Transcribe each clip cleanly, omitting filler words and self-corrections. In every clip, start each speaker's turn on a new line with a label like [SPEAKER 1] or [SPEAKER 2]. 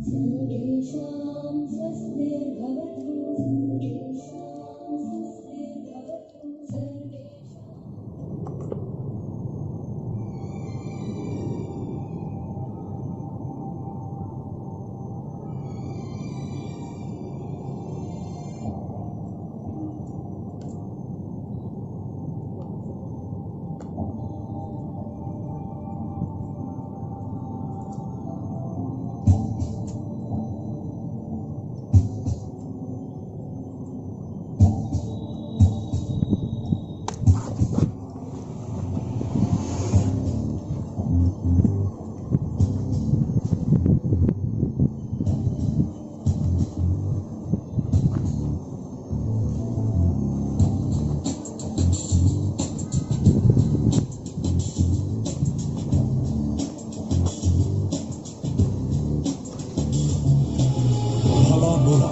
[SPEAKER 1] सर्वेषां स्वस्तिर्भवतु सर्वेषां स्वस्तिर्भवतु सर्वेषां
[SPEAKER 2] भला बुरा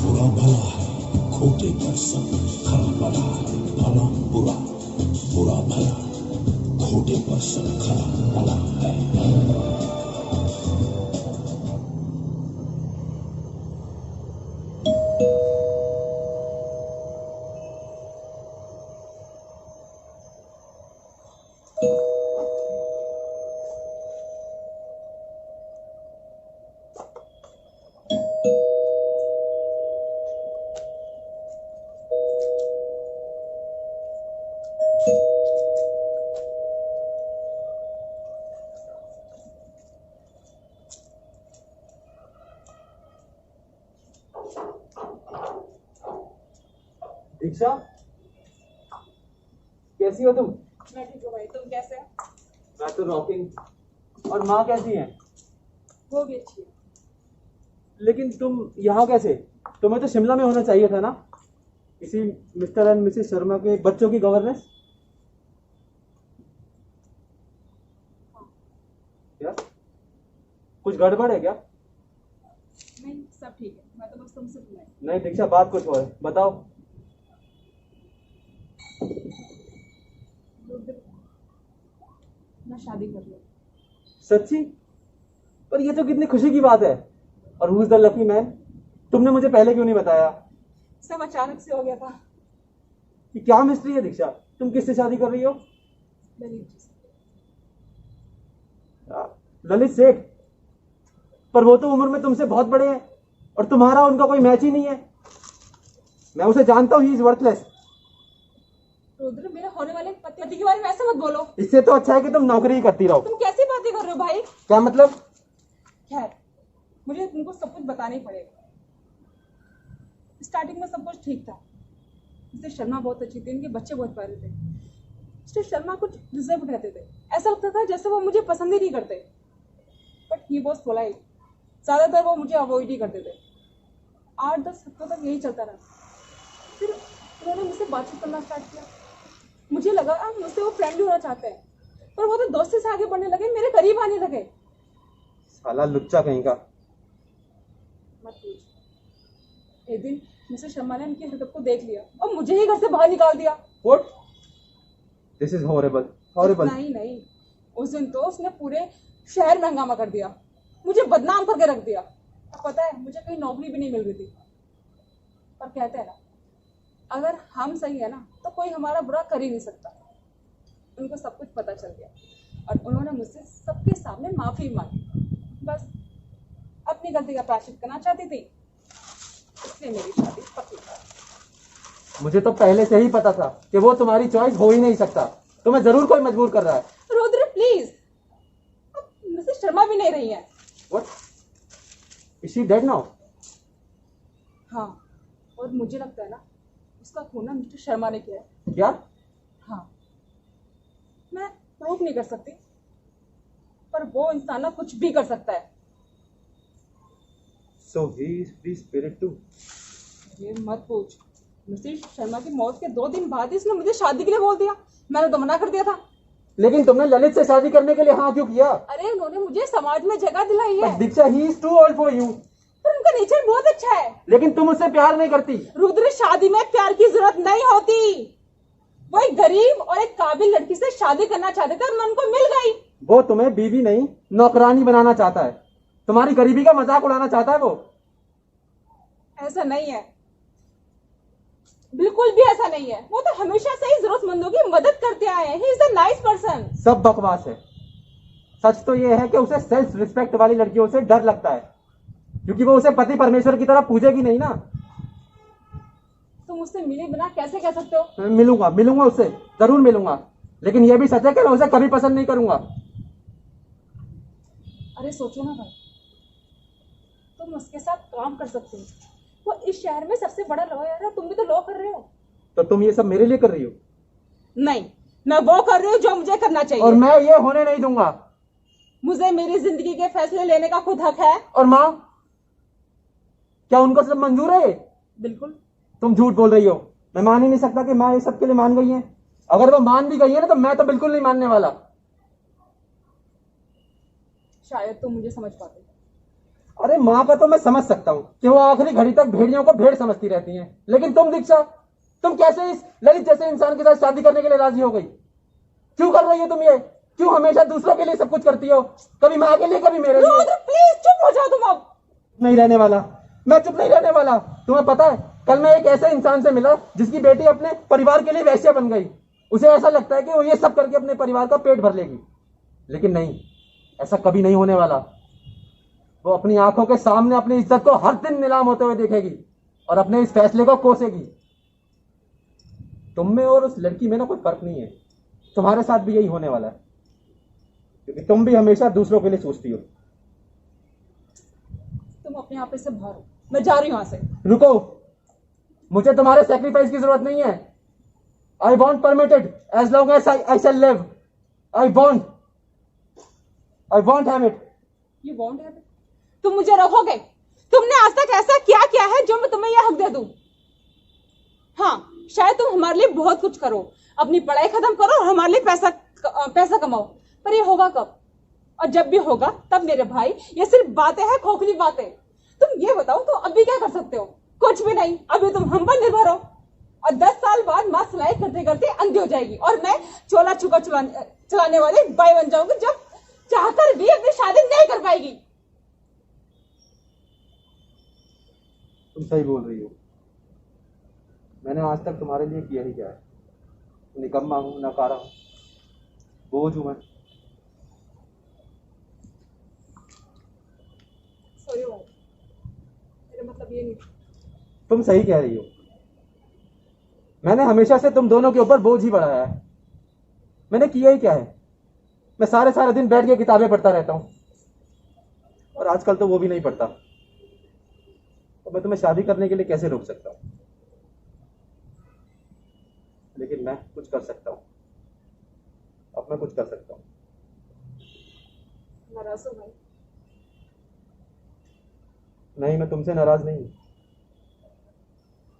[SPEAKER 2] बुरा भला है खोटे पर सब खरा भला है भला बुरा बुरा भला खोटे पर सब खरा भला है
[SPEAKER 3] दीक्षा, कैसी हो तुम?
[SPEAKER 4] मैं ठीक हूँ भाई, तुम कैसे हो?
[SPEAKER 3] मैं तो रॉकिंग। और माँ कैसी है?
[SPEAKER 4] वो भी अच्छी है।
[SPEAKER 3] लेकिन तुम यहाँ कैसे? तुम्हें तो शिमला में होना चाहिए था ना, इसी मिस्टर एंड मिसेस शर्मा के बच्चों की गवर्नेंस। क्या कुछ गड़बड़ है क्या?
[SPEAKER 4] नहीं, सब ठीक है। मैं तो बस तुमसे बुलाई।
[SPEAKER 3] नहीं दीक्षा, बात कुछ और है, बताओ।
[SPEAKER 4] मैं शादी कर लूँ।
[SPEAKER 3] सच्ची? पर ये तो कितनी खुशी की बात है। और who is the lucky man? तुमने मुझे पहले क्यों नहीं बताया?
[SPEAKER 4] सब अचानक से हो गया था।
[SPEAKER 3] कि क्या मिस्ट्री है दीक्षा? तुम किससे शादी कर रही हो?
[SPEAKER 4] ललित जी से।
[SPEAKER 3] ललित सेठ? पर वो तो उम्र में तुमसे बहुत बड़े हैं और तुम्हारा उनका कोई मैच ही नहीं है। मैं उसे जानता हूँ, ही इज वर्थलेस।
[SPEAKER 4] रुद्र, मेरे होने वाले पति के बारे में ऐसे मत बोलो।
[SPEAKER 3] इससे तो अच्छा है कि तुम नौकरी ही करती रहो।
[SPEAKER 4] तुम कैसी बातें कर रहे हो भाई?
[SPEAKER 3] क्या मतलब?
[SPEAKER 4] खैर, मुझे तुमको सब कुछ बताना ही पड़ेगा। स्टार्टिंग में सब कुछ ठीक था। मिस्टर शर्मा बहुत अच्छी थी, इनके बच्चे बहुत प्यारे थे। मिस्टर शर्मा कुछ रिजर्व रहते थे, ऐसा लगता था जैसे वो मुझे पसंद ही नहीं करते। But he was polite. ज्यादातर वो मुझे अवॉइड ही करते थे। 8-10 हफ्तों तक यही चलता रहा। फिर उन्होंने मुझसे बातचीत करना स्टार्ट किया। मुझे लगा अब मुझसे वो फ्रेंडली होना चाहते हैं, पर वो तो दोस्ती से आगे बढ़ने लगे, मेरे करीब आने लगे।
[SPEAKER 3] साला लुच्चा कहीं का।
[SPEAKER 4] मत पूछ। एक दिन मिस्टर शर्मा ने उनकी हरकत को देख लिया और मुझे ही घर से बाहर निकाल दिया।
[SPEAKER 3] What? This is horrible. Horrible.
[SPEAKER 4] नहीं, उस दिन तो उसने पूरे शहर में हंगामा कर दिया, मुझे बदनाम करके रख दिया। अब पता है, मुझे कहीं नौकरी भी नहीं मिल रही थी। पर कहते हैं ना, अगर हम सही है ना तो कोई हमारा बुरा कर ही नहीं सकता। उनको सब कुछ पता चल गया और उन्होंने मुझसे सबके सामने माफी मांगी। बस अपनी गलती का प्रायश्चित करना चाहती थी, इसलिए मेरी शादी पक्की थी।
[SPEAKER 3] मुझे तो पहले से ही पता था कि वो तुम्हारी चॉइस हो ही नहीं सकता। तुम्हें जरूर कोई मजबूर कर रहा है।
[SPEAKER 4] रुद्र प्लीज, अब मिसेस शर्मा भी नहीं रही है।
[SPEAKER 3] What? Is she dead now?
[SPEAKER 4] हाँ, और मुझे लगता है ना उसका खून ना मिस्टर शर्मा ने किया है।
[SPEAKER 3] क्या?
[SPEAKER 4] हाँ, मैं प्रूफ नहीं कर सकती, पर वो इंसान ना कुछ भी कर सकता है।
[SPEAKER 3] So he is free spirit too.
[SPEAKER 4] ये मत पूछ। मिसेस शर्मा की मौत के 2 दिन बाद ही इसने मुझे शादी के लिए बोल दिया। मैंने तो मना कर दिया था।
[SPEAKER 3] लेकिन तुमने ललित से शादी करने के लिए हाँ क्यों किया?
[SPEAKER 4] अरे उन्होंने मुझे समाज में जगह दिलाई है।
[SPEAKER 3] But Diksha, he is too old for you.
[SPEAKER 4] पर उनका नेचर बहुत अच्छा है।
[SPEAKER 3] लेकिन तुम उससे प्यार नहीं करती।
[SPEAKER 4] रुद्र, शादी में प्यार की जरूरत नहीं होती। वो एक गरीब और एक काबिल लड़की से शादी करना चाहते थे और मैं उनको मिल गई।
[SPEAKER 3] वो तुम्हें बीवी नहीं नौकरानी बनाना चाहता है। तुम्हारी गरीबी का मजाक उड़ाना चाहता है वो।
[SPEAKER 4] ऐसा नहीं है, बिल्कुल भी ऐसा नहीं है। वो तो हमेशा से ही जरूरतमंदों की मदद करते आए हैं। He is a nice person.
[SPEAKER 3] सब बकवास है। सच तो ये है कि उसे सेल्फ रिस्पेक्ट वाली लड़कियों से डर लगता है, क्योंकि वो उसे पति परमेश्वर की तरह पूजेगी नहीं ना।
[SPEAKER 4] तुम उससे मिले बिना कैसे कह सकते हो?
[SPEAKER 3] मैं मिलूंगा उससे, जरूर मिलूंगा, लेकिन यह भी सच है कि मैं उसे कभी पसंद नहीं करूंगा।
[SPEAKER 4] अरे सोचो ना भाई, तुम उसके साथ काम कर सकते हो। वो इस शहर में सबसे बड़ा लॉयर है, तुम भी तो लॉ कर रहे हो।
[SPEAKER 3] तो तुम ये सब मेरे लिए कर रही हो?
[SPEAKER 4] नहीं, मैं वो कर रही हूँ जो मुझे करना चाहिए।
[SPEAKER 3] और मैं ये होने नहीं दूंगा।
[SPEAKER 4] मुझे मेरी जिंदगी के फैसले लेने का खुद हक है।
[SPEAKER 3] और माँ, क्या उनको सब मंजूर है?
[SPEAKER 4] बिल्कुल।
[SPEAKER 3] तुम झूठ बोल रही हो। मैं मान ही नहीं सकता कि माँ ये सब के लिए मान गई है। अगर वो मान भी गई है ना, तो मैं तो बिल्कुल नहीं मानने वाला।
[SPEAKER 4] शायद तुम मुझे समझ पाते।
[SPEAKER 3] अरे माँ का तो मैं समझ सकता हूँ कि वो आखिरी घड़ी तक भेड़ियों को भेड़ समझती रहती हैं, लेकिन तुम दीक्षा, तुम कैसे इस ललित जैसे इंसान के साथ शादी करने के लिए राजी हो गई? क्यों कर रही हो तुम ये? क्यों हमेशा दूसरों के लिए सब कुछ करती हो, कभी माँ के लिए कभी मेरे लिए?
[SPEAKER 4] प्लीज चुप हो जाओ तुम। अब
[SPEAKER 3] नहीं रहने वाला, मैं चुप नहीं रहने वाला। तुम्हें पता है, कल मैं एक ऐसे इंसान से मिला जिसकी बेटी अपने परिवार के लिए वैश्या बन गई। उसे ऐसा लगता है कि वो ये सब करके अपने परिवार का पेट भर लेगी, लेकिन नहीं, ऐसा कभी नहीं होने वाला। वो अपनी आंखों के सामने अपनी इज्जत को हर दिन नीलाम होते हुए देखेगी और अपने इस फैसले को कोसेगी। तुम में और उस लड़की में ना कोई फर्क नहीं है। तुम्हारे साथ भी यही होने वाला है, क्योंकि तुम भी हमेशा दूसरों के लिए सोचती हो।
[SPEAKER 4] तुम अपने आप से बाहर हो, मैं जा रही हूं यहां से।
[SPEAKER 3] रुको, मुझे तुम्हारे सेक्रीफाइस की जरूरत नहीं है। I want permitted as long as I shall live. I want have it.
[SPEAKER 4] You want have it? तुम मुझे रखोगे? तुमने आज तक ऐसा क्या किया है जो मैं तुम्हें यह हक दे दूं? हाँ, शायद तुम हमारे लिए बहुत कुछ करो, अपनी पढ़ाई खत्म करो और हमारे लिए पैसा कमाओ, पर ये होगा कब? और जब भी होगा तब मेरे भाई, ये सिर्फ बातें हैं, खोखली बातें। तुम ये बताओ, तो अभी क्या कर सकते हो? कुछ भी नहीं। अभी तुम हम पर निर्भर हो, और 10 साल बाद माँ सिलाई करते करते अंधी हो जाएगी और मैं चोला चुका चलाने वाली बाई बन जाऊंगी, जब चाहकर भी अपनी शादी नहीं कर पाएगी।
[SPEAKER 3] तुम सही बोल रही हो। मैंने आज तक तुम्हारे लिए किया ही क्या है? निकम्मा हूं, नकारा हूं, बोझ हूं मैं।
[SPEAKER 4] सॉरी भाई, मेरा मतलब ये नहीं।
[SPEAKER 3] तुम सही कह रही हो। मैंने हमेशा से तुम दोनों के ऊपर बोझ ही बढ़ाया है। मैंने किया ही क्या है? मैं सारे दिन बैठ के किताबें पढ़ता रहता हूं, और आजकल तो वो भी नहीं पढ़ता। तो मैं तुम्हें शादी करने के लिए कैसे रोक सकता हूं? लेकिन मैं कुछ कर सकता हूं। अब मैं कुछ कर सकता हूं।
[SPEAKER 4] नाराज हो भाई?
[SPEAKER 3] नहीं, मैं तुमसे नाराज नहीं हूं,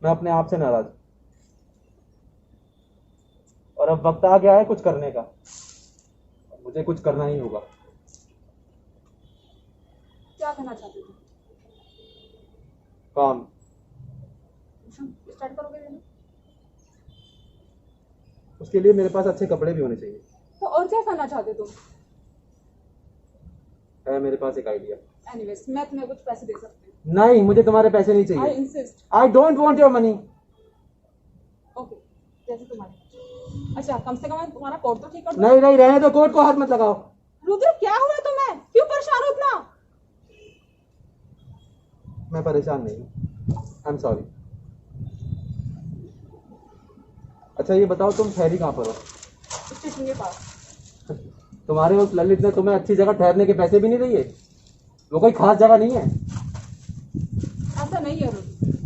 [SPEAKER 3] मैं अपने आप से नाराज हूं। और अब वक्त आ गया है कुछ करने का। मुझे कुछ करना ही होगा।
[SPEAKER 4] क्या करना चाहते थे?
[SPEAKER 3] काम।
[SPEAKER 4] स्टार्ट करोगे देना?
[SPEAKER 3] उसके लिए मेरे पास अच्छे कपड़े भी होने चाहिए।
[SPEAKER 4] तो और क्या करना चाहते तुम?
[SPEAKER 3] है मेरे पास एक आइडिया।
[SPEAKER 4] एनीवेज, मैं तुम्हें कुछ पैसे दे सकती हूँ।
[SPEAKER 3] नहीं, मुझे तुम्हारे पैसे नहीं
[SPEAKER 4] आई
[SPEAKER 3] चाहिए।
[SPEAKER 4] Insist.
[SPEAKER 3] I don't want your money.
[SPEAKER 4] Okay, जैसे तुम्हारे। अच्छा, कम से कम मैं तुम्हारा कोट तो ठीक कर दूं?
[SPEAKER 3] नहीं, रहने दो, कोर्ट को हाथ मत लगाओ।
[SPEAKER 4] रुद्र, क्या हुआ तुम्हें? क्यों परेशान हो इतना?
[SPEAKER 3] मैं परेशान नहीं हूं, आई एम सॉरी। अच्छा ये बताओ, तुम ठहरी कहाँ पर हो?
[SPEAKER 4] स्टेशन के पास।
[SPEAKER 3] तुम्हारे उस ललित ने तुम्हें अच्छी जगह ठहरने के पैसे भी नहीं दिए? वो कोई खास जगह नहीं है।
[SPEAKER 4] ऐसा नहीं है रुद्र,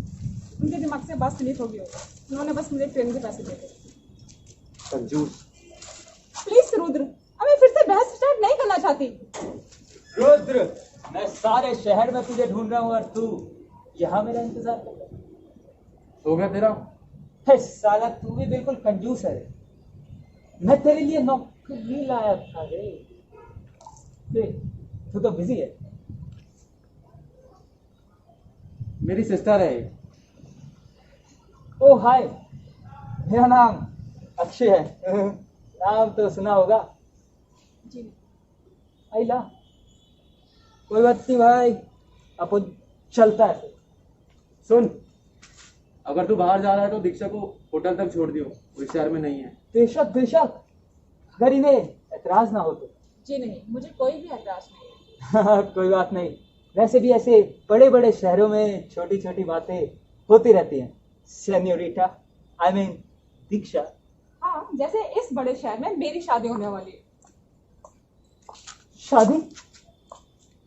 [SPEAKER 4] उनके दिमाग से बात फिनिश हो गई होगी। उन्होंने बस मुझे ट्रेन के पैसे दिए।
[SPEAKER 3] कंजूस।
[SPEAKER 4] प्लीज रुद्र, अब मैं फिर से बहस स्टार्ट नहीं करना चाहती।
[SPEAKER 5] रुद्र, मैं सारे शहर में तुझे ढूंढ रहा हूँ और तू यहाँ मेरा इंतजार कर रहा
[SPEAKER 3] हो गया तेरा?
[SPEAKER 5] है। साला तू भी बिल्कुल कंजूस है। मैं तेरे लिए नौकरी लाया था रे। देख, तू तो बिजी है।
[SPEAKER 3] मेरी सिस्टर है।
[SPEAKER 5] ओ हाय, मेरा नाम अक्षय है। नाम तो सुना होगा।
[SPEAKER 4] जी।
[SPEAKER 5] आइला, कोई बात नहीं भाई, अपन चलता है।
[SPEAKER 3] सुन, अगर तू बाहर जा रहा है तो दीक्षा को होटल तक छोड़ दियो, वो इस शहर में नहीं है।
[SPEAKER 5] बेशक बेशक, अगर इन्हें एतराज ना हो तो।
[SPEAKER 4] जी नहीं, मुझे कोई भी एतराज नहीं है।
[SPEAKER 5] कोई बात नहीं, वैसे भी ऐसे बड़े बड़े शहरों में छोटी छोटी बातें होती रहती हैं सेन्योरिटा, आई मीन दीक्षा।
[SPEAKER 4] हाँ, जैसे इस बड़े शहर में मेरी शादी होने वाली है।
[SPEAKER 5] शादी?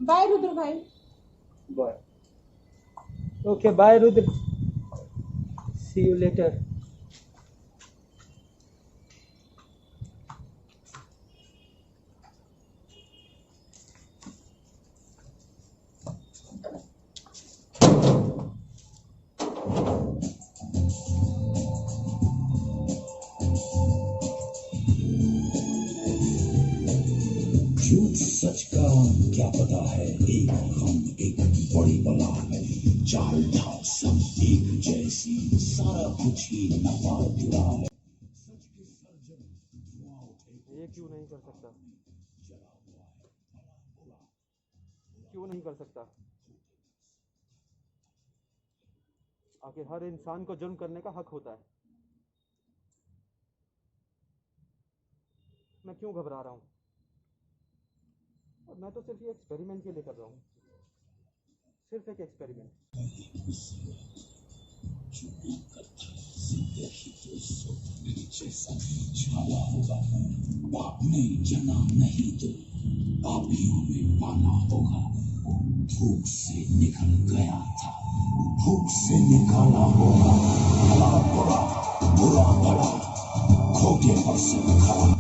[SPEAKER 4] बाय रुद्र भाई।
[SPEAKER 3] Bye.
[SPEAKER 5] Okay bye Rudra, see you later.
[SPEAKER 2] झूठ सच का क्या पता है, एक हम एक बड़ी बला है, चाल ढाल सब एक जैसी, सारा कुछ ही नफा जुड़ा है। सच के सर जब धुआं उठे,
[SPEAKER 3] ये क्यों नहीं कर सकता? क्यों नहीं कर सकता? आखिर हर इंसान को जुर्म करने का हक होता है। मैं क्यों घबरा रहा हूँ? और मैं तो सिर्फ ये एक्सपेरिमेंट के लिए कर रहा हूँ, सिर्फ एक एक्सपेरिमेंट।
[SPEAKER 2] जिंदगी तो स्वप्न जैसा छाया होगा, बाप ने जना नहीं तो पापियों में पाला होगा। भूख से निकल गया था, भूख से निकाला होगा। भला बुरा, बुरा भला, खोटे पर से खरा।